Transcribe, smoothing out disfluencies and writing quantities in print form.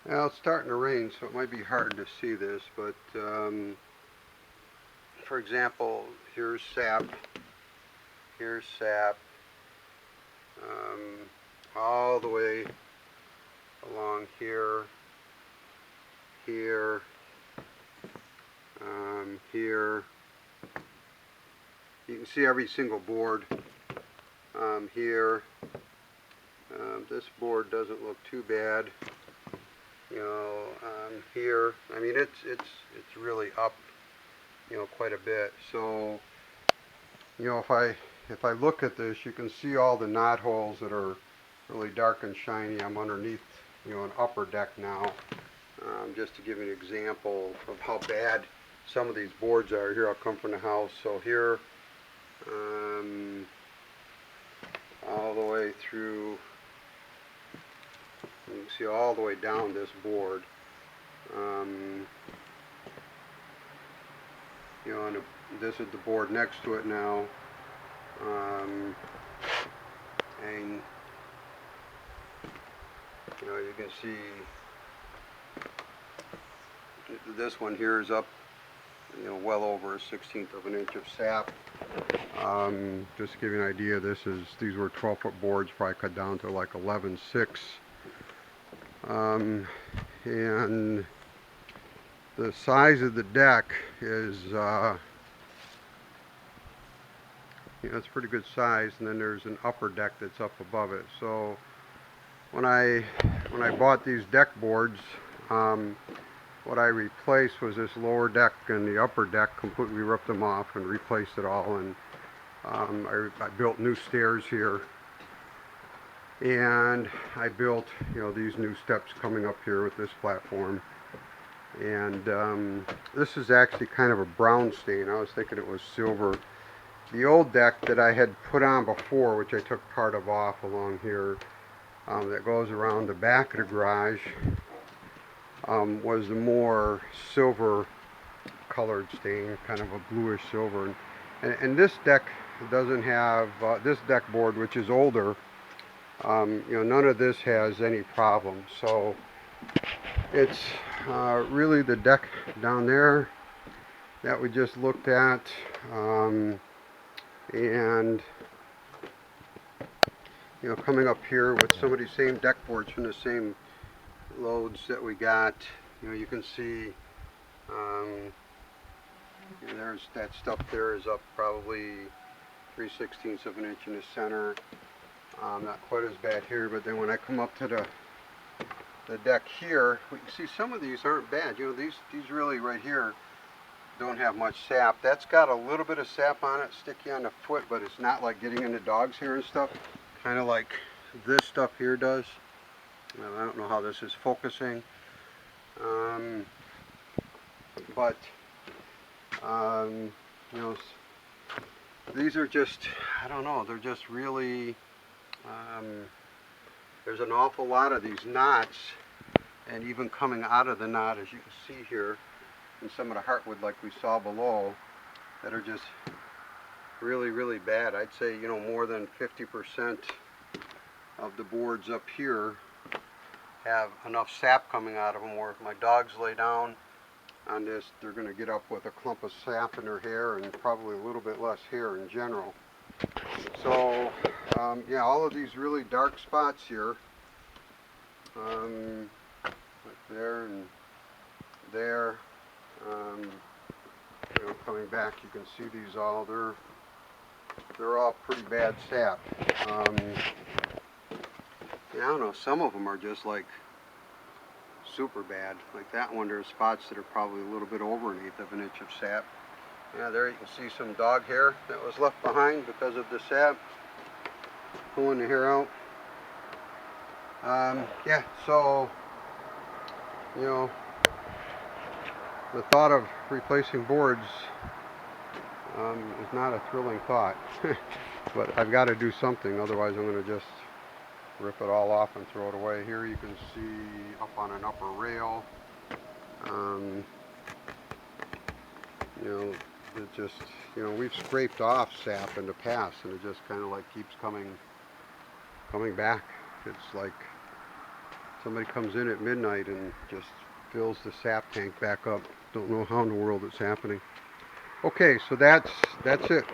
Well, it's starting to rain, so it might be hard to see this, but for example, here's sap, here's sap, all the way along here, here, here. You can see every single board here. This board doesn't look too bad. You know, here, I mean, it's really up, you know, quite a bit. So, you know, if I look at this, you can see all the knot holes that are really dark and shiny. I'm underneath, you know, an upper deck now. Just to give you an example of how bad some of these boards are. Here, I'll come from the house. So here, all the way through, you can see all the way down this board. You know, and this is the board next to it now. And you know, you can see this one here is up, you know, well over a 1/16 of an inch of sap. Just to give you an idea, these were 12-foot boards, probably cut down to like 11/6. And the size of the deck is, you know, it's pretty good size, and then there's an upper deck that's up above it. So when I bought these deck boards, what I replaced was this lower deck, and the upper deck completely ripped them off and replaced it all. And I built new stairs here, and I built, you know, these new steps coming up here with this platform. And this is actually kind of a brown stain. I was thinking it was silver. The old deck that I had put on before, which I took part of off along here, that goes around the back of the garage, was the more silver colored stain, kind of a bluish silver. And this deck doesn't have, this deck board, which is older, you know, none of this has any problems. So it's really the deck down there that we just looked at, and you know, coming up here with some of these same deck boards from the same loads that we got, you know, you can see, you know, there's that stuff there is up probably 3/16 of an inch in the center. Not quite as bad here, but then when I come up to the deck here, we can see some of these aren't bad. You know, these really right here don't have much sap. That's got a little bit of sap on it, sticky on the foot, but it's not like getting into dogs here and stuff, kind of like this stuff here does. I don't know how this is focusing, but you know, these are just, I don't know, they're just really, there's an awful lot of these knots, and even coming out of the knot, as you can see here, and some of the heartwood like we saw below, that are just really, really bad. I'd say, you know, more than 50% of the boards up here have enough sap coming out of them where if my dogs lay down on this, they're going to get up with a clump of sap in their hair and probably a little bit less hair in general. So yeah, all of these really dark spots here, like there and there, you know, coming back, you can see these all, they're all pretty bad sap. Yeah, I don't know, some of them are just like super bad. Like that one, there's spots that are probably a little bit over 1/8 of an inch of sap. Yeah, there you can see some dog hair that was left behind because of the sap, pulling the hair out. Yeah, so, you know, the thought of replacing boards is not a thrilling thought. But I've got to do something, otherwise I'm going to just rip it all off and throw it away. Here you can see up on an upper rail, you know, it just, you know, we've scraped off sap in the past, and it just kind of like keeps coming back. It's like, somebody comes in at midnight and just fills the sap tank back up. Don't know how in the world it's happening. Okay, so that's it.